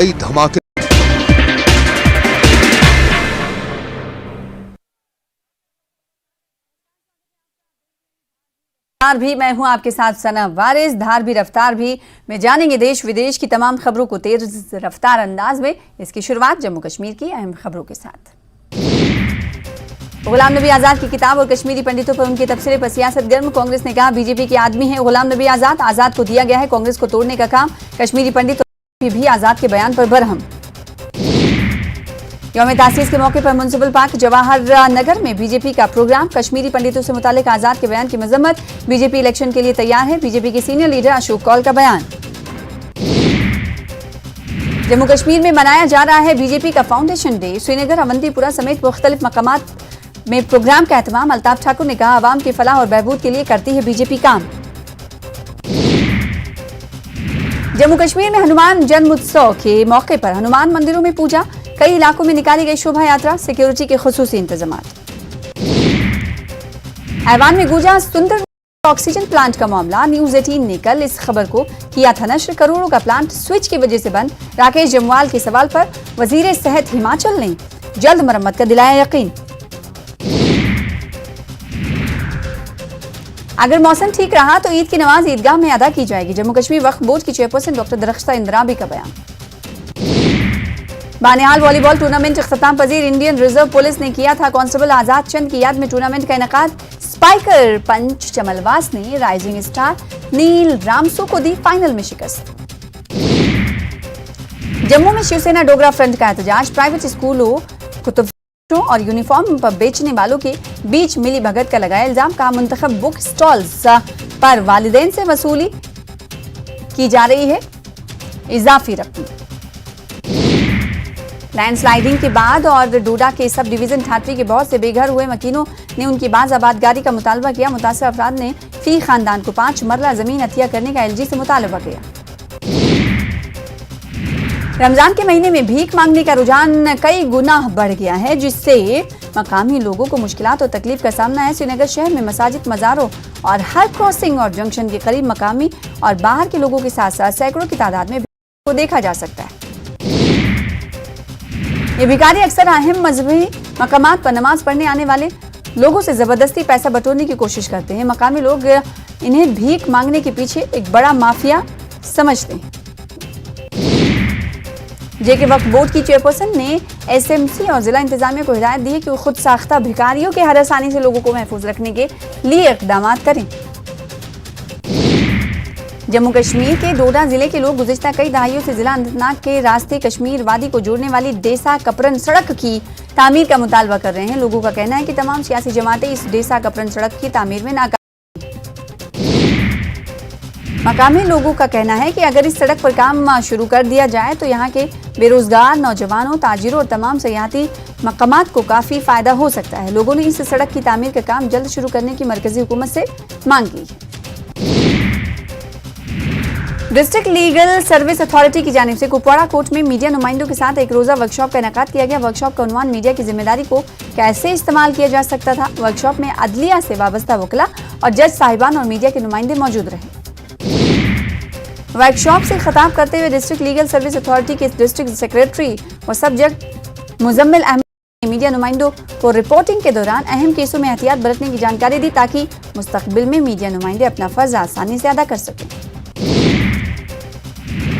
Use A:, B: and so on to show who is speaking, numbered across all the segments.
A: कई धमाके।
B: भी मैं हूं आपके साथ सना वारिस। धार भी रफ्तार भी में जानेंगे देश विदेश की तमाम खबरों को तेज रफ्तार अंदाज में। इसकी शुरुआत जम्मू कश्मीर की अहम खबरों के साथ। गुलाम नबी आजाद की किताब और कश्मीरी पंडितों पर उनके तबसरे पर सियासत गर्म। कांग्रेस ने कहा बीजेपी के आदमी है गुलाम नबी आजाद को दिया गया है कांग्रेस को तोड़ने का काम। कश्मीरी पंडित भी आजाद के बयान पर बरहम। यौम तासीस के मौके पर म्युनिसिपल पार्क जवाहर नगर में बीजेपी का प्रोग्राम। कश्मीरी पंडितों से मुतालिक आजाद के बयान की मजम्मत। बीजेपी इलेक्शन के लिए तैयार है, बीजेपी के सीनियर लीडर अशोक कौल का बयान। जम्मू कश्मीर में मनाया जा रहा है बीजेपी का फाउंडेशन डे। श्रीनगर, अवंतीपुरा समेत मुख्तलिफ मकामात में प्रोग्राम का एहतमाम। अल्ताफ ठाकुर ने कहा आवाम की फलाह और बहबूद के लिए करती है बीजेपी काम। जम्मू कश्मीर में हनुमान जन्मोत्सव के मौके पर हनुमान मंदिरों में पूजा। कई इलाकों में निकाली गई शोभा यात्रा। सिक्योरिटी के खुसूसी इंतजामात। ऐवान में गूंजा सुंदर ऑक्सीजन प्लांट का मामला। न्यूज 18 ने कल इस खबर को किया था नश्र। करोड़ों का प्लांट स्विच की वजह से बंद। राकेश जम्वाल के सवाल पर वजीर सेहत हिमाचल ने जल्द मरम्मत का दिलाया यकीन। अगर मौसम ठीक रहा तो ईद की नमाज ईदगाह में अदा की जाएगी। जम्मू कश्मीर वक्फ बोर्ड की चेयरपर्सन डॉक्टर दरख्ता इंदिराबी का बयान। बानिहाल वॉलीबॉल टूर्नामेंट इख्तिताम पजीर। इंडियन रिजर्व पुलिस ने किया था कांस्टेबल आजाद चंद की याद में टूर्नामेंट का इनेकाद। स्पाइकर पंच चमलवास ने राइजिंग स्टार नील रामसू को दी फाइनल में शिकस्त। जम्मू में शिवसेना डोगरा फ्रंट का एहतजाज। प्राइवेट स्कूलों कुतुब और यूनिफॉर्म पर बेचने वालों के बीच मिली भगत का लगाया इल्जाम। कहा मुंतखब बुक स्टॉल्स पर वालिदैन से वसूली की जा रही है इजाफी रकम। लैंडस्लाइडिंग के बाद और डोडा के सब डिवीजन ठाठरी के बहुत से बेघर हुए मकीनों ने उनकी बाज आबादगारी का मुतालबा किया। मुतासिर अफराद ने फी खानदान को 5 मरला जमीन अतिया करने का एलजी से मुतालबा किया। रमजान के महीने में भीख मांगने का रुझान कई गुना बढ़ गया है, जिससे मकामी लोगों को मुश्किलात और तकलीफ का सामना है। श्रीनगर शहर में मसाजिद, मज़ारों और हर क्रॉसिंग और जंक्शन के करीब मकामी और बाहर के लोगों के साथ साथ सैकड़ों की तादाद में भीख को देखा जा सकता है। ये भिखारी अक्सर अहम मजहबी मकामात पर नमाज पढ़ने आने वाले लोगों से जबरदस्ती पैसा बटोरने की कोशिश करते हैं। मकामी लोग इन्हें भीख मांगने के पीछे एक बड़ा माफिया समझते हैं। जेके वक्फ बोर्ड की चेयरपर्सन ने एसएमसी और जिला इंतजामिया को हिदायत दी है कि वो खुद साख्ता भिखारियों के हरासानी से लोगों को महफूज रखने के लिए इकदाम करें। जम्मू कश्मीर के डोडा जिले के लोग गुज़िश्ता कई दहाइयों से जिला अनंतनाग के रास्ते कश्मीर वादी को जोड़ने वाली डेसा कपरन सड़क की तामीर का मुतालबा कर रहे हैं। लोगों का कहना है कि तमाम सियासी जमातें इस डेसा कपरन सड़क की तामीर में नाकाम। मकामी लोगों का कहना है कि अगर इस सड़क पर काम शुरू कर दिया जाए तो यहाँ के बेरोजगार नौजवानों, ताजिरों और तमाम सयाहती मकामात को काफ़ी फ़ायदा हो सकता है। लोगों ने इस सड़क की तामीर का काम जल्द शुरू करने की मरकजी हुकूमत से मांग की है। डिस्ट्रिक्ट लीगल सर्विस अथॉरिटी की जानिब से कुपवाड़ा कोर्ट में मीडिया नुमाइंदों के साथ एक रोजा वर्कशॉप का इनेकाद किया गया। वर्कशॉप का उन्वान मीडिया की जिम्मेदारी को कैसे इस्तेमाल किया जा सकता था। वर्कशॉप में अदलिया से वाबस्ता वकला और जज साहिबान और मीडिया के नुमाइंदे मौजूद रहे। वर्कशॉप से खिताब करते हुए डिस्ट्रिक्ट लीगल सर्विस अथॉरिटी के डिस्ट्रिक्ट सेक्रेटरी और सब्जेक्ट मुजम्मिल अहमद ने मीडिया नुमाइंदों को रिपोर्टिंग के दौरान अहम केसों में एहतियात बरतने की जानकारी दी ताकि मुस्तकबिल में मीडिया नुमाइंदे अपना फर्ज आसानी से अदा कर सकें।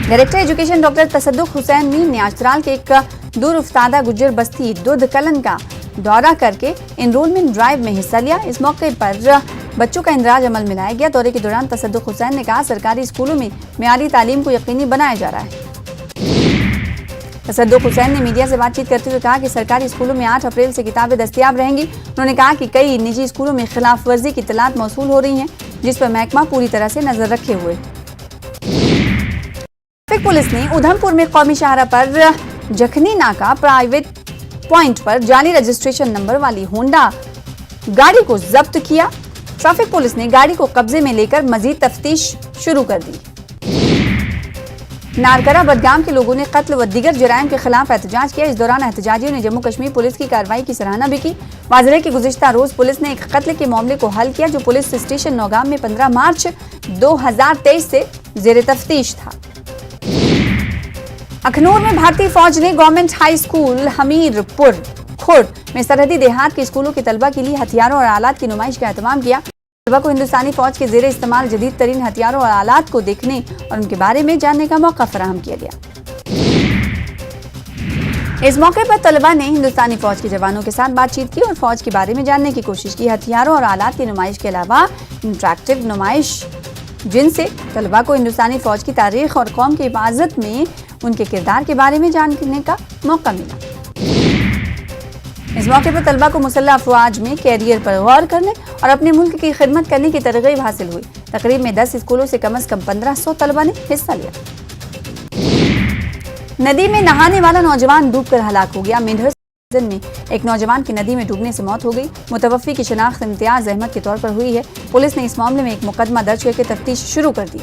B: डायरेक्टर एजुकेशन डॉक्टर तसद्दुक हुसैन मीन ने आज त्राल के एक दूर उफ्तादा गुज्जर बस्ती दुध कलन का दौरा करके एनरोलमेंट ड्राइव में हिस्सा लिया। इस मौके पर बच्चों का इंदराज अमल में लाया गया। दौरे के दौरान तसद्दुक हुसैन ने कहा सरकारी स्कूलों में मियारी तालीम को यकीनी बनाया जा रहा है। तसद्दुक हुसैन ने मीडिया से बातचीत करते हुए कहा कि सरकारी स्कूलों में 8 अप्रैल से किताबें दस्तयाब रहेंगी। उन्होंने कहा कि कई निजी स्कूलों में खिलाफ वर्जी की इत्तलात मौसूल हो रही हैं, जिस पर महकमा पूरी तरह से नजर रखे हुए। ट्रैफिक पुलिस ने उधमपुर में कौमी शाहरा पर जखनी नाका प्राइवेट पॉइंट पर जाली रजिस्ट्रेशन नंबर वाली होंडा गाड़ी को जब्त किया। ट्रैफिक पुलिस ने गाड़ी को कब्जे में लेकर मजीद तफ्तीश शुरू कर दी। नारकरा बडगाम के लोगों ने कत्ल व दीगर जराइम के खिलाफ एहतजाज किया। इस दौरान एहतजाजियों ने जम्मू कश्मीर पुलिस की कार्रवाई की सराहना भी की। वाज़ेह है कि गुज़िश्ता रोज पुलिस ने एक कत्ल के मामले को हल किया जो पुलिस स्टेशन नौगाम में 15 मार्च 2023 से जेर तफ्तीश था। अखनूर में भारतीय फौज ने government high school Hamirpur Khurd में सरहदी देहात के स्कूलों के तलबा के लिए हथियारों और आलात की नुमाइश का एहतमाम किया। तलबा को हिंदुस्तानी फौज के जेर इस्तेमाल जदीद तरीन हथियारों और आलात को देखने और उनके बारे में जानने का मौका फराहम किया गया। इस मौके पर तलबा ने हिंदुस्तानी फौज के जवानों के साथ बातचीत की और फौज के बारे में जानने की कोशिश की। हथियारों और आलात की नुमाइश के अलावा इंटरैक्टिव नुमाइश जिनसे तलबा को हिंदुस्तानी फौज की तारीख और कौम की हिफाजत में उनके किरदार के बारे में जानने का मौका मिला। इस मौके पर तलबा को मुसल्लह अफवाज में कैरियर पर गौर करने और अपने मुल्क की खिदमत करने की तरगीब हासिल हुई। तकरीब में 10 स्कूलों से कम 1500 तलबा ने हिस्सा लिया। नदी में नहाने वाला नौजवान डूबकर हलाक हो गया। मेंढर सीजन में एक नौजवान की नदी में डूबने से मौत हो गई। मुतवफ़्फ़ी की शिनाख्त इम्तियाज अहमद के तौर पर हुई है। पुलिस ने इस मामले में एक मुकदमा दर्ज करके तफ्तीश शुरू कर दी।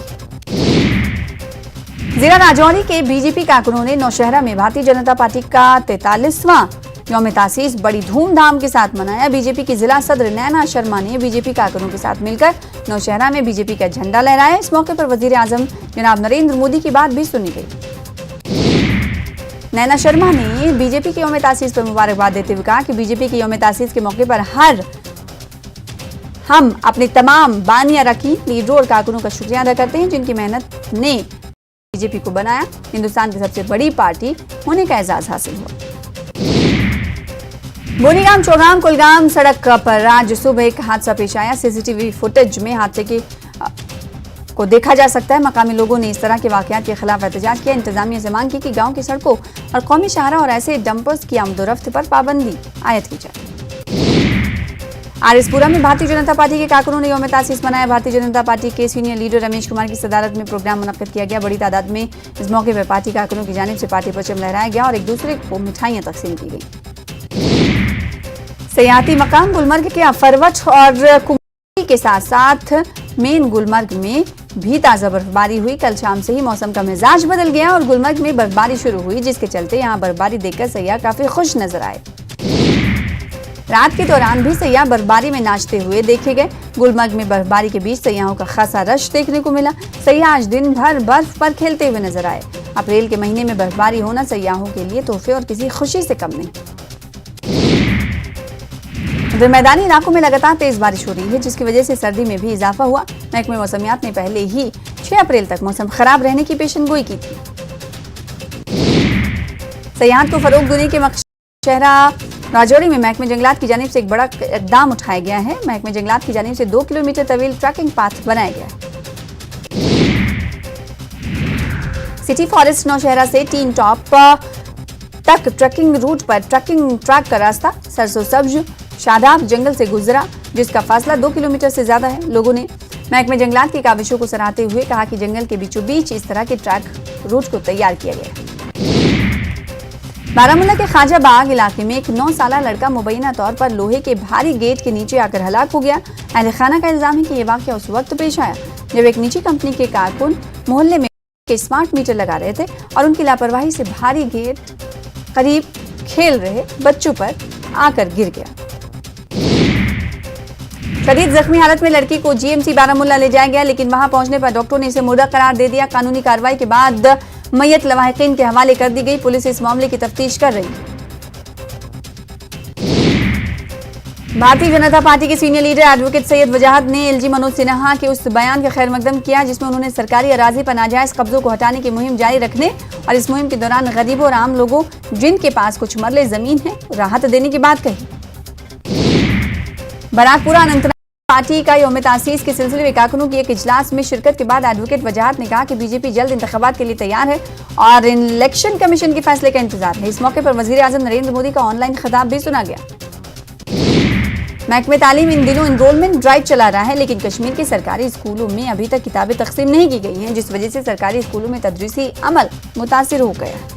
B: जिला राजौरी के बीजेपी कारकुनों ने नौशहरा में भारतीय जनता पार्टी का 43वां यौम तासीस बड़ी धूमधाम के साथ मनाया। बीजेपी की जिला सदर नैना शर्मा ने बीजेपी कारकुनों के साथ मिलकर नौशहरा में बीजेपी का झंडा लहराया। इस मौके पर वजीर आजम जनाब नरेंद्र मोदी की बात भी सुनी गई। नैना शर्मा ने बीजेपी के यौम तासीस पर मुबारकबाद देते हुए कहा कि बीजेपी के यौम तासीस के मौके पर हम अपने तमाम बानिया रखी लीडरों और कारकुनों का शुक्रिया अदा करते हैं जिनकी मेहनत ने बीजेपी को बनाया हिंदुस्तान की सबसे बड़ी पार्टी होने का एजाज हासिल हुआ। बोनीगाम चौगाम कुलगाम सड़क पर आज सुबह एक हादसा पेश आया। सीसीटीवी फुटेज में हादसे को देखा जा सकता है। मकामी लोगों ने इस तरह के वाकयात के खिलाफ एहतजाज किया। इंतजामिया से मांग की कि गांव की सड़कों और कौमी शाहरा और ऐसे डंपर्स की आमदोरफ्त पर पाबंदी आयद की जाए। आरएसपुरा में भारतीय जनता पार्टी के कारकुनों ने यौम तासीस मनाया। भारतीय जनता पार्टी के सीनियर लीडर रमेश कुमार की सदारत में प्रोग्राम मुनक्किद किया गया। बड़ी तादाद में इस मौके पर पार्टी कारकुनों की जानिब से पार्टी परचम लहराया गया और एक दूसरे को मिठाइयां तकसीम की गई। सयाहती मकाम गुलमर्ग के अफरवट और कुमारी के साथ साथ मेन गुलमर्ग में भी ताज़ा बर्फबारी हुई। कल शाम से ही मौसम का मिजाज बदल गया और गुलमर्ग में बर्फबारी शुरू हुई, जिसके चलते यहाँ बर्फबारी देखकर सयाह काफी खुश नजर आए। रात के दौरान भी सयाह बर्फबारी में नाचते हुए देखे गए। गुलमर्ग में बर्फबारी के बीच सयाहों का खासा रश देखने को मिला। सयाह आज दिन भर बर्फ पर खेलते हुए नजर आए। अप्रैल के महीने में बर्फबारी होना सयाहों के लिए तोहफे और किसी खुशी से कम नहीं। उधर मैदानी इलाकों में लगातार तेज बारिश हो रही है, जिसकी वजह से सर्दी में भी इजाफा हुआ। महकमे मौसमियात ने पहले ही 6 अप्रैल तक मौसम खराब रहने की पेशनगोई की थी। सयाहत को फरोग देने के शहरा राजौरी में महकमे जंगलात की जानिब से एक बड़ा इकदाम उठाया गया है। महकमे जंगलात की जानिब से 2 किलोमीटर तवील ट्रैकिंग पाथ बनाया गया है। सिटी फॉरेस्ट नौशहरा से टीन टॉप तक ट्रैकिंग रूट पर ट्रैकिंग ट्रैक का रास्ता सरसों सब्ज शादाब जंगल से गुजरा, जिसका फासला 2 किलोमीटर से ज्यादा है। लोगों ने महकमे जंगलात की काविशों को सराहते हुए कहा कि जंगल के बीचों बीच इस तरह के ट्रैक रूट को तैयार किया गया है। बारामूला के ख्वाजा बाग इलाके में एक 9 साला लड़का मुबैना तौर पर लोहे के भारी गेट के नीचे आकर हलाक हो गया। अहले खाना का इल्जाम है कि यह वाकया उस वक्त पेश आया जब एक निजी कंपनी के कारकुन मोहल्ले में स्मार्ट मीटर लगा रहे थे और उनकी लापरवाही से भारी गेट करीब खेल रहे बच्चों पर आकर गिर गया। शदीद जख्मी हालत में लड़की को जीएमसी बारामूला ले जाया गया, लेकिन वहां पहुंचने पर डॉक्टरों ने इसे मुर्दा करार दे दिया। कानूनी कार्रवाई के बाद मयत लवाहिकीन के हवाले कर दी गई। पुलिस इस मामले की तफ्तीश कर रही है। भारतीय जनता पार्टी के सीनियर लीडर एडवोकेट सैयद वजाहत ने एलजी मनोज सिन्हा के उस बयान का खैर मकदम किया जिसमें उन्होंने सरकारी अराजी पर नाजायज कब्जों को हटाने की मुहिम जारी रखने और इस मुहिम के दौरान गरीबों और आम लोगों जिनके पास कुछ मरले जमीन है राहत देने की बात कही। बराकपुरा अनंतनाग पार्टी का यौम तासीस के सिलसिले में कारकुनों की एक इजलास में शिरकत के बाद एडवोकेट वजाहत ने कहा कि बीजेपी जल्द इंतखाबात के लिए तैयार है और इलेक्शन कमीशन के फैसले का इंतजार है। इस मौके पर वजीर आजम नरेंद्र मोदी का ऑनलाइन खिताब भी सुना गया। महकमे तालीम इन दिनों एनरोलमेंट ड्राइव चला रहा है, लेकिन कश्मीर के सरकारी स्कूलों में अभी तक किताबें तकसीम नहीं की गई हैं, जिस वजह से सरकारी स्कूलों में तदरीसी अमल मुतासिर हो गया है।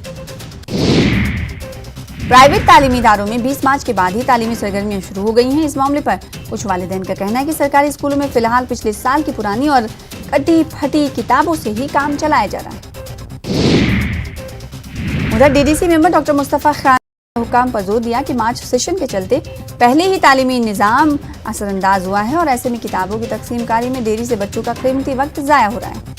B: प्राइवेट तालीमी इदारों में 20 मार्च के बाद ही तालीमी सरगर्मियां शुरू हो गई हैं। इस मामले पर कुछ वालिदैन का कहना है कि सरकारी स्कूलों में फिलहाल पिछले साल की पुरानी और कटी फटी किताबों से ही काम चलाया जा रहा है। उधर DDC member doctor Mustafa Khan ने हुक्म पर जोर दिया कि मार्च सेशन के चलते पहले ही तालीमी निज़ाम असरअंदाज हुआ है और ऐसे में किताबों की तकसीम कारी में देरी से बच्चों का कीमती वक्त जाया हो रहा है।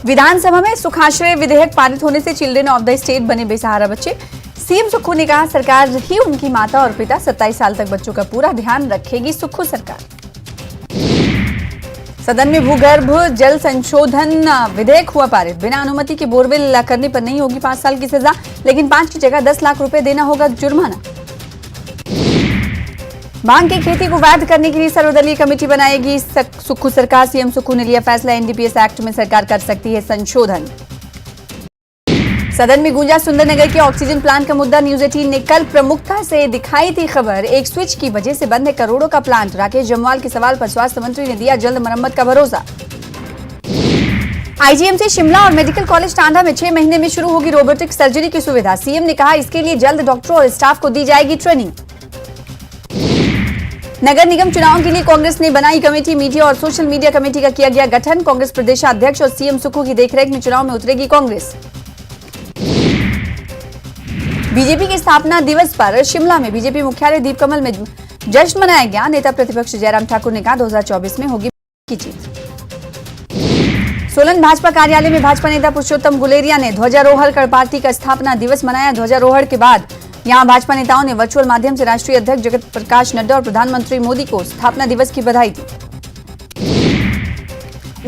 B: विधानसभा में सुखाश्रय विधेयक पारित होने से चिल्ड्रन ऑफ द स्टेट बने बेसहारा बच्चे। सीएम सुक्खू ने कहा सरकार ही उनकी माता और पिता। 27 साल तक बच्चों का पूरा ध्यान रखेगी सुक्खू सरकार। सदन में भूगर्भ जल संशोधन विधेयक हुआ पारित। बिना अनुमति के बोरवेल करने पर नहीं होगी 5 साल की सजा, लेकिन 5 की जगह 10 लाख रुपए देना होगा जुर्माना। भांग की खेती को वैध करने के लिए सर्वदलीय कमेटी बनाएगी सुक्खू सरकार। सीएम सुक्खू ने लिया फैसला, एनडीपीएस एक्ट में सरकार कर सकती है संशोधन। सदन में गूंजा सुंदरनगर के ऑक्सीजन प्लांट का मुद्दा। न्यूज 18 ने कल प्रमुखता से दिखाई थी खबर। एक स्विच की वजह से बंद है करोड़ों का प्लांट। राकेश जम्वाल के सवाल पर स्वास्थ्य मंत्री ने दिया जल्द मरम्मत का भरोसा। आईजीएमसी शिमला और मेडिकल कॉलेज टांडा में 6 महीने में शुरू होगी रोबोटिक सर्जरी की सुविधा। सीएम ने कहा इसके लिए जल्द डॉक्टरों और स्टाफ को दी जाएगी ट्रेनिंग। नगर निगम चुनाव के लिए कांग्रेस ने बनाई कमेटी। मीडिया और सोशल मीडिया कमेटी का किया गया गठन। कांग्रेस प्रदेशाध्यक्ष और सीएम सुक्खू की देखरेख में चुनाव में उतरेगी कांग्रेस। बीजेपी के स्थापना दिवस पर शिमला में बीजेपी मुख्यालय दीपकमल में जश्न मनाया गया। नेता प्रतिपक्ष जयराम ठाकुर ने कहा 2024 में होगी की जीत। सोलन भाजपा कार्यालय में भाजपा नेता पुरुषोत्तम गुलेरिया ने ध्वजारोहण कर पार्टी का स्थापना दिवस मनाया। ध्वजारोहण के बाद यहां भाजपा नेताओं ने वर्चुअल माध्यम से राष्ट्रीय अध्यक्ष जगत प्रकाश नड्डा और प्रधानमंत्री मोदी को स्थापना दिवस की बधाई दी।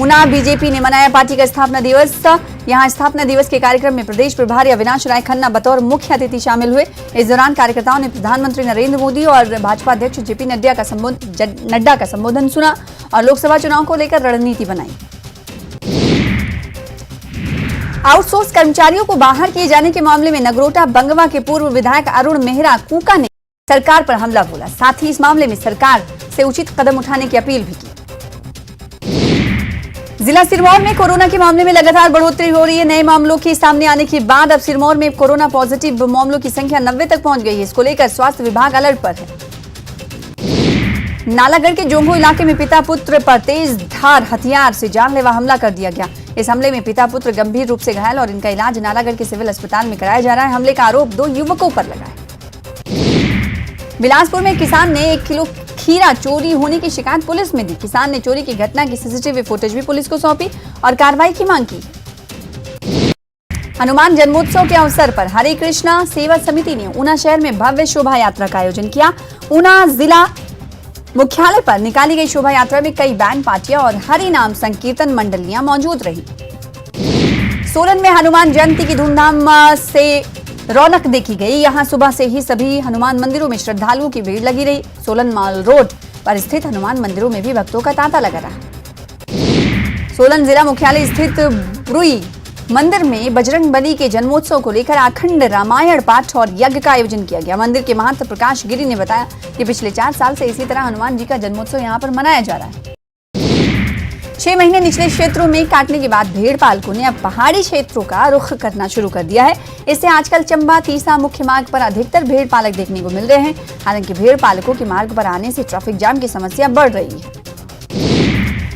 B: ऊना बीजेपी ने मनाया पार्टी का स्थापना दिवस। यहां स्थापना दिवस के कार्यक्रम में प्रदेश प्रभारी अविनाश राय खन्ना बतौर मुख्य अतिथि शामिल हुए। इस दौरान कार्यकर्ताओं ने प्रधानमंत्री नरेंद्र मोदी और भाजपा अध्यक्ष जेपी नड्डा का संबोधन सुना और लोकसभा चुनाव को लेकर रणनीति बनाई। आउटसोर्स कर्मचारियों को बाहर किए जाने के मामले में नगरोटा बंगवा के पूर्व विधायक अरुण मेहरा कूका ने सरकार पर हमला बोला। साथ ही इस मामले में सरकार से उचित कदम उठाने की अपील भी की। जिला सिरमौर में कोरोना के मामले में लगातार बढ़ोतरी हो रही है। नए मामलों के सामने आने के बाद अब सिरमौर में कोरोना पॉजिटिव मामलों की संख्या 90 तक पहुंच गई है। इसको लेकर स्वास्थ्य विभाग अलर्ट पर है। नालागढ़ के जोंगो इलाके में पिता पुत्र पर तेज धार हथियार से जानलेवा हमला कर दिया गया। इस हमले में पिता पुत्र गंभीर रूप से घायल और इनका इलाज नालागढ़ के सिविल अस्पताल में कराया जा रहा है। हमले का आरोप 2 युवकों पर लगा है। बिलासपुर में किसान ने 1 किलो खीरा चोरी होने की शिकायत पुलिस में दी। किसान ने चोरी की घटना की सीसीटीवी फुटेज भी पुलिस को सौंपी और कार्रवाई की मांग की। हनुमान जन्मोत्सव के अवसर पर हरे कृष्णा सेवा समिति ने ऊना शहर में भव्य शोभा यात्रा का आयोजन किया। ऊना जिला मुख्यालय पर निकाली गई शोभा यात्रा में कई बैंड पार्टियां और हरि नाम संकीर्तन मंडलियां मौजूद रही। सोलन में हनुमान जयंती की धूमधाम से रौनक देखी गई। यहां सुबह से ही सभी हनुमान मंदिरों में श्रद्धालुओं की भीड़ लगी रही। सोलन माल रोड पर स्थित हनुमान मंदिरों में भी भक्तों का तांता लगा रहा। सोलन जिला मुख्यालय स्थित ब्रुई मंदिर में बजरंग बली के जन्मोत्सव को लेकर अखंड रामायण पाठ और यज्ञ का आयोजन किया गया। मंदिर के महंत प्रकाश गिरी ने बताया कि पिछले 4 साल से इसी तरह हनुमान जी का जन्मोत्सव यहां पर मनाया जा रहा है। 6 महीने निचले क्षेत्रों में काटने के बाद भेड़ पालकों ने अब पहाड़ी क्षेत्रों का रुख करना शुरू कर दिया है। इससे आजकल चंबा तीसा मुख्य मार्ग पर अधिकतर भेड़ पालक देखने को मिल रहे हैं। हालांकि भेड़ पालकों के मार्ग पर आने से ट्रैफिक जाम की समस्या बढ़ रही है।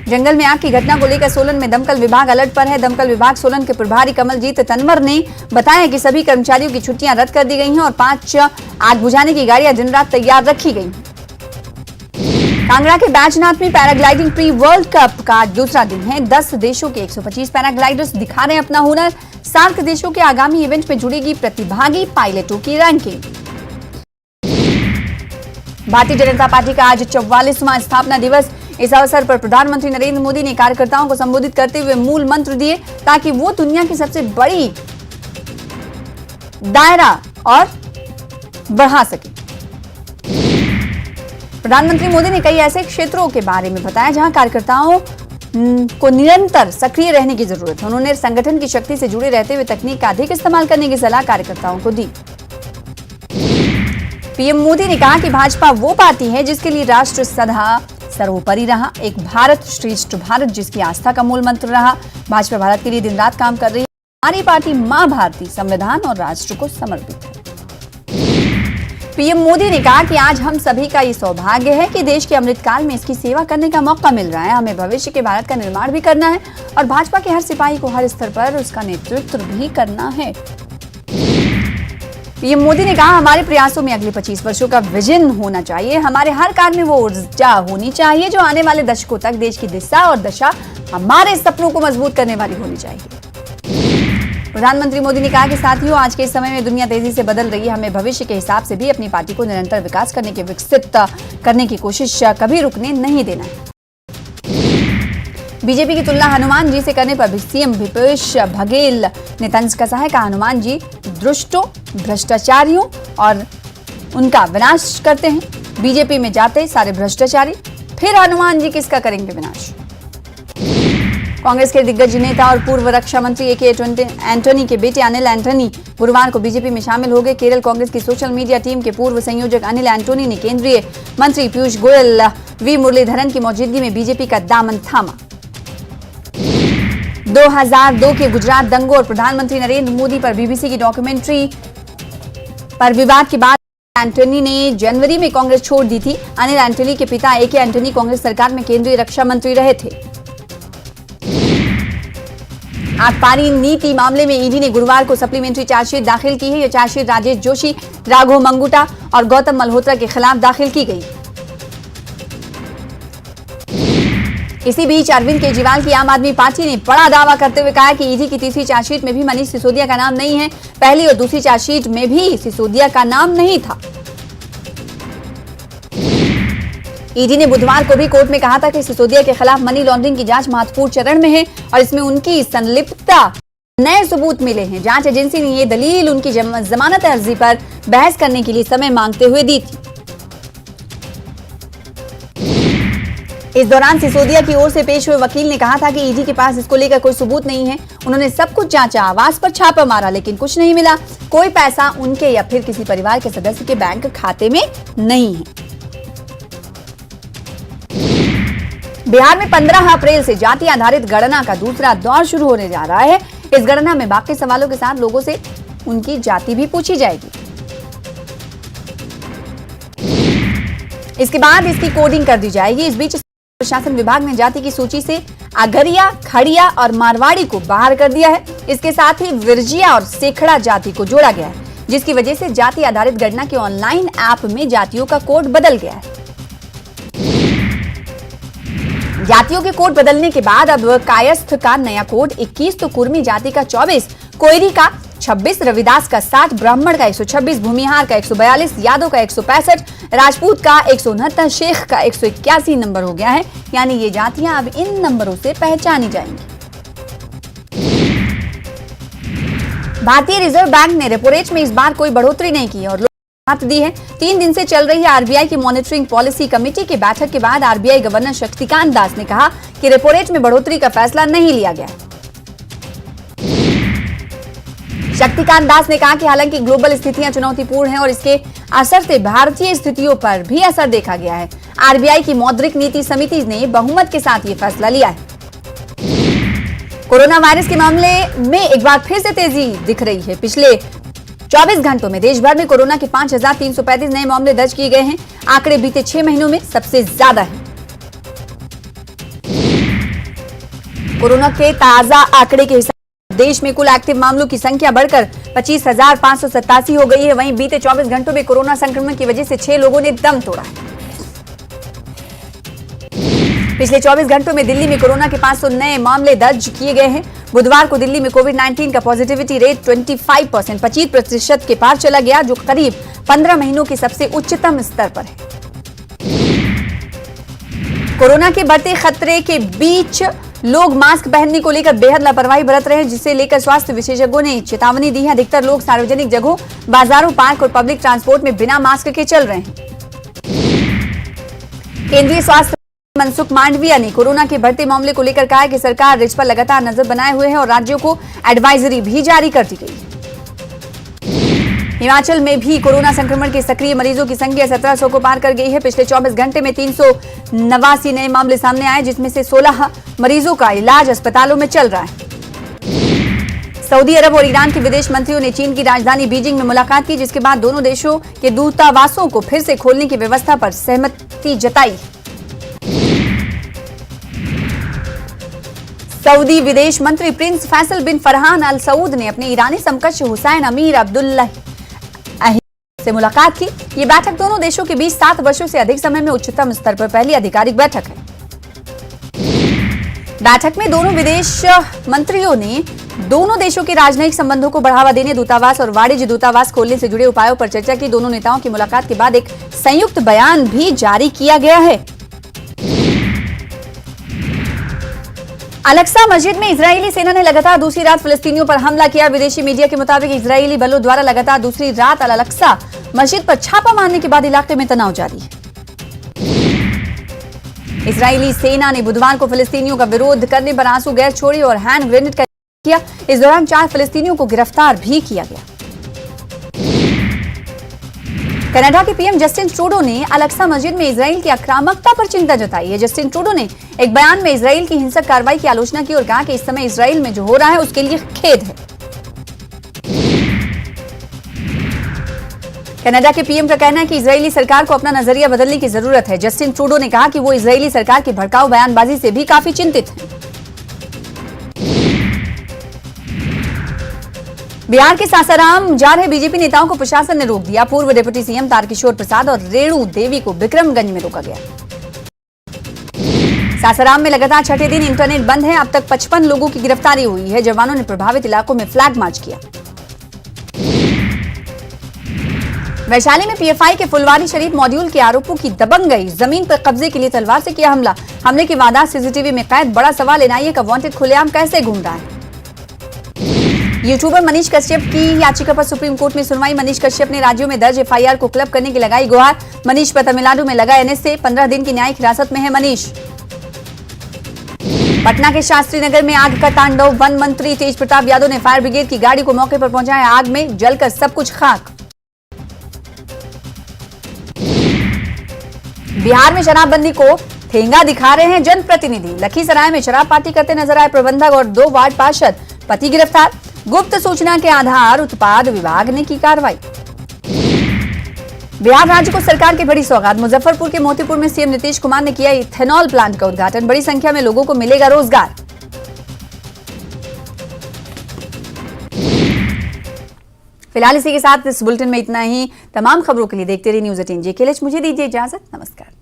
B: जंगल में आग की घटना को लेकर सोलन में दमकल विभाग अलर्ट पर है। दमकल विभाग सोलन के प्रभारी कमलजीत तनवर ने बताया कि सभी कर्मचारियों की छुट्टियां रद्द कर दी गई हैं और 5 आग बुझाने की गाड़ियां दिन रात तैयार रखी गई। कांगड़ा के बैजनाथ में पैराग्लाइडिंग प्री वर्ल्ड कप का दूसरा दिन है। 10 देशों के 125 पैराग्लाइडर्स दिखा रहे हैं अपना हुनर। 7 देशों के आगामी इवेंट में जुड़ेगी प्रतिभागी पायलटों की रैंकिंग। भारतीय जनता पार्टी का आज 44वां स्थापना दिवस। इस अवसर पर प्रधानमंत्री नरेंद्र मोदी ने कार्यकर्ताओं को संबोधित करते हुए मूल मंत्र दिए ताकि वो दुनिया की सबसे बड़ी दायरा और बढ़ा सके। प्रधानमंत्री मोदी ने कई ऐसे क्षेत्रों के बारे में बताया जहां कार्यकर्ताओं को निरंतर सक्रिय रहने की जरूरत है। उन्होंने संगठन की शक्ति से जुड़े रहते हुए तकनीक का अधिक इस्तेमाल करने की सलाह कार्यकर्ताओं को दी। पीएम मोदी ने कहा कि भाजपा वो पार्टी है जिसके लिए राष्ट्र सदा सर्वोपरि रहा। एक भारत श्रेष्ठ भारत जिसकी आस्था का मूल मंत्र रहा। भाजपा भारत के लिए दिन रात काम कर रही है। हमारी पार्टी मां भारती संविधान और राष्ट्र को समर्पित है। पीएम मोदी ने कहा कि आज हम सभी का ये सौभाग्य है कि देश के अमृतकाल में इसकी सेवा करने का मौका मिल रहा है। हमें भविष्य के भारत का निर्माण भी करना है और भाजपा के हर सिपाही को हर स्तर पर उसका नेतृत्व भी करना है। पीएम मोदी ने कहा, हमारे प्रयासों में अगले 25 वर्षों का विजन होना चाहिए। हमारे हर कार्य में वो ऊर्जा होनी चाहिए जो आने वाले दशकों तक देश की दिशा और दशा, हमारे सपनों को मजबूत करने वाली होनी चाहिए। प्रधानमंत्री मोदी ने कहा कि साथियों, आज के इस समय में दुनिया तेजी से बदल रही है। हमें भविष्य के हिसाब से भी अपनी पार्टी को निरंतर विकास करने के विकसित करने की कोशिश कभी रुकने नहीं देना है। बीजेपी की तुलना हनुमान जी से करने पर भी सीएम भूपेश बघेल ने तंज कसा है। कहा, हनुमान जी दुष्टों, भ्रष्टाचारियों और उनका विनाश करते हैं। बीजेपी में जाते सारे भ्रष्टाचारी, फिर हनुमान जी किसका करेंगे विनाश। कांग्रेस के दिग्गज नेता और पूर्व रक्षा मंत्री ए.के. एंटनी के बेटे अनिल एंटनी गुरुवार को बीजेपी में शामिल हो गए। केरल कांग्रेस की सोशल मीडिया टीम के पूर्व संयोजक अनिल एंटनी ने केंद्रीय मंत्री पीयूष गोयल, वी मुरलीधरन की मौजूदगी में बीजेपी का दामन थामा। 2002 के गुजरात दंगों और प्रधानमंत्री नरेंद्र मोदी पर बीबीसी की डॉक्यूमेंट्री पर विवाद के बाद एंटनी ने जनवरी में कांग्रेस छोड़ दी थी। अनिल एंटनी के पिता ए.के. एंटनी कांग्रेस सरकार में केंद्रीय रक्षा मंत्री रहे थे। आबकारी नीति मामले में ईडी ने गुरुवार को सप्लीमेंट्री चार्जशीट दाखिल की है। यह चार्जशीट राजेश जोशी, राघव मंगुटा और गौतम मल्होत्रा के खिलाफ दाखिल की गई। इसी बीच अरविंद केजरीवाल की आम आदमी पार्टी ने बड़ा दावा करते हुए कहा कि ईडी की तीसरी चार्जशीट में भी मनीष सिसोदिया का नाम नहीं है। पहली और दूसरी चार्जशीट में भी सिसोदिया का नाम नहीं था। ईडी ने बुधवार को भी कोर्ट में कहा था कि सिसोदिया के खिलाफ मनी लॉन्ड्रिंग की जांच महत्वपूर्ण चरण में है और इसमें उनकी संलिप्तता नए सबूत मिले हैं। जांच एजेंसी ने यह दलील उनकी जमानत अर्जी पर बहस करने के लिए समय मांगते हुए दी थी। इस दौरान सिसोदिया की ओर से पेश हुए वकील ने कहा था कि ईडी के पास इसको लेकर कोई सबूत नहीं है। उन्होंने सब कुछ जांचा, आवास पर छापा मारा, लेकिन कुछ नहीं मिला। कोई पैसा उनके या फिर किसी परिवार के सदस्य के बैंक खाते में नहीं है। बिहार में 15 अप्रैल से जाति आधारित गणना का दूसरा दौर शुरू होने जा रहा है। इस गणना में बाकी सवालों के साथ लोगों से उनकी जाति भी पूछी जाएगी। इसके बाद इसकी कोडिंग कर दी जाएगी। इस बीच प्रशासन विभाग ने जाति की सूची से आगरिया, खड़िया और मारवाड़ी को बाहर कर दिया है। इसके साथ ही विरजिया और सेखड़ा जाति को जोड़ा गया है, जिसकी वजह से जाति आधारित गणना के ऑनलाइन ऐप में जातियों का कोड बदल गया है। जातियों के कोड बदलने के बाद अब कायस्थ का नया कोड 21, तो कुर्मी जाति का 24, कोयरी का 26, रविदास का 60, ब्राह्मण का 126, भूमिहार का 142, यादव का 165, राजपूत का 169, शेख का 181 नंबर हो गया है। यानी ये जातियां अब इन नंबरों से पहचानी जाएंगी। भारतीय रिजर्व बैंक ने रेपो रेट में इस बार कोई बढ़ोतरी नहीं की और दी है। 3 दिन से चल रही आरबीआई की मॉनिटरिंग पॉलिसी कमेटी की बैठक के बाद आरबीआई गवर्नर शक्तिकांत दास ने कहा कि रेपो रेट में बढ़ोतरी का फैसला नहीं लिया गया। शक्तिकांत दास ने कहा कि हालांकि ग्लोबल स्थितियां चुनौतीपूर्ण हैं और इसके असर से भारतीय स्थितियों पर भी असर देखा गया है। आरबीआई की मौद्रिक नीति समिति ने बहुमत के साथ ये फैसला लिया है। कोरोना वायरस के मामले में एक बार फिर से तेजी दिख रही है। पिछले 24 घंटों में देश भर में कोरोना के 5,335 नए मामले दर्ज किए गए हैं। आंकड़े बीते 6 महीनों में सबसे ज्यादा हैं। कोरोना के ताजा आंकड़े के हिसाब से देश में कुल एक्टिव मामलों की संख्या बढ़कर 25,587 हो गई है। वहीं बीते 24 घंटों में कोरोना संक्रमण की वजह से 6 लोगों ने दम तोड़ा है। पिछले 24 घंटों में दिल्ली में कोरोना के 500 नए मामले दर्ज किए गए हैं। बुधवार को दिल्ली में कोविड-19 का पॉजिटिविटी रेट 25% के पार चला गया, जो करीब 15 महीनों के सबसे उच्चतम स्तर पर है। कोरोना के बढ़ते खतरे के बीच लोग मास्क पहनने को लेकर बेहद लापरवाही बरत रहे हैं, जिसे लेकर स्वास्थ्य विशेषज्ञों ने चेतावनी दी है। अधिकतर लोग सार्वजनिक जगहों, बाजारों, पार्क और पब्लिक ट्रांसपोर्ट में बिना मास्क के चल रहे हैं। केंद्रीय स्वास्थ्य मनसुख मांडविया ने कोरोना के बढ़ते मामले को लेकर कहा है कि सरकार इस पर लगातार नजर बनाए हुए है और राज्यों को एडवाइजरी भी जारी कर दी गई है। हिमाचल में भी कोरोना संक्रमण के सक्रिय मरीजों की संख्या 1700 को पार कर गई है। पिछले 24 घंटे में 389 नए मामले सामने आए, जिसमें से 16 मरीजों का इलाज अस्पतालों में चल रहा है। सऊदी अरब और ईरान के विदेश मंत्रियों ने चीन की राजधानी बीजिंग में मुलाकात की, जिसके बाद दोनों देशों के दूतावासों को फिर से खोलने की व्यवस्था पर सहमति जताई। सऊदी विदेश मंत्री प्रिंस फैसल बिन फरहान अल सऊद ने अपने ईरानी समकक्ष हुसैन अमीर अब्दुल्लाह से मुलाकात की। ये बैठक दोनों देशों के बीच 7 वर्षों से अधिक समय में उच्चतम स्तर पर पहली आधिकारिक बैठक है। बैठक में दोनों विदेश मंत्रियों ने दोनों देशों के राजनयिक संबंधों को बढ़ावा देने, दूतावास और वाणिज्य दूतावास खोलने से जुड़े उपायों पर चर्चा की। दोनों नेताओं की मुलाकात के बाद एक संयुक्त बयान भी जारी किया गया है। अल-अक्सा मस्जिद में इजरायली सेना ने लगातार दूसरी रात फिलिस्तीनियों पर हमला किया। विदेशी मीडिया के मुताबिक इजरायली बलों द्वारा लगातार दूसरी रात अल-अक्सा मस्जिद पर छापा मारने के बाद इलाके में तनाव जारी है। इजरायली सेना ने बुधवार को फिलिस्तीनियों का विरोध करने पर आंसू गैस छोड़ी और हैंड ग्रेनेड का किया। इस दौरान 4 फिलिस्तीनियों को गिरफ्तार भी किया गया। कनाडा के पीएम जस्टिन ट्रूडो ने अल-अक्सा मस्जिद में इजराइल की आक्रामकता पर चिंता जताई है। जस्टिन ट्रूडो ने एक बयान में इजराइल की हिंसक कार्रवाई की आलोचना की और कहा कि इस समय इजराइल में जो हो रहा है उसके लिए खेद है। कनाडा के पीएम का कहना है कि इजरायली सरकार को अपना नजरिया बदलने की जरूरत है। जस्टिन ट्रूडो ने कहा कि वो इजरायली सरकार की भड़काऊ बयानबाजी से भी काफी चिंतित हैं। बिहार के सासाराम जा रहे बीजेपी नेताओं को प्रशासन ने रोक दिया। पूर्व डिप्टी सीएम तारकिशोर प्रसाद और रेणु देवी को विक्रमगंज में रोका गया। सासाराम में लगातार छठे दिन इंटरनेट बंद है। अब तक 55 लोगों की गिरफ्तारी हुई है। जवानों ने प्रभावित इलाकों में फ्लैग मार्च किया। वैशाली में पीएफआई के फुलवारी शरीफ मॉड्यूल के आरोपों की दबंगई। जमीन पर कब्जे के लिए तलवार से किया हमला। हमले की वारदात सीसीटीवी में कैद। बड़ा सवाल एनआईए का वांटेड खुलेआम कैसे घूम रहा है। यूट्यूबर मनीष कश्यप की याचिका पर सुप्रीम कोर्ट में सुनवाई। मनीष कश्यप ने राज्यों में दर्ज एफआईआर को क्लब करने की लगाई गुहार। मनीष पर तमिलनाडु में लगा एनएसए। 15 दिन की न्यायिक हिरासत में है मनीष। पटना के शास्त्री नगर में आग का तांडव। वन मंत्री तेज प्रताप यादव ने फायर ब्रिगेड की गाड़ी को मौके पर पहुंचाया। आग में जलकर सब कुछ खाक। बिहार में शराबबंदी को ठेंगा दिखा रहे हैं जनप्रतिनिधि। लखीसराय में शराब पार्टी करते नजर आए प्रबंधक और 2 वार्ड पार्षद। पति गिरफ्तार। गुप्त सूचना के आधार उत्पाद विभाग ने की कार्रवाई। बिहार राज्य को सरकार की बड़ी सौगात। मुजफ्फरपुर के मोतीपुर में सीएम नीतीश कुमार ने किया इथेनॉल प्लांट का उद्घाटन। बड़ी संख्या में लोगों को मिलेगा रोजगार। फिलहाल इसी के साथ इस बुलेटिन में इतना ही। तमाम खबरों के लिए देखते रहिए न्यूज़ 18 JKLH। मुझे दीजिए इजाजत। नमस्कार।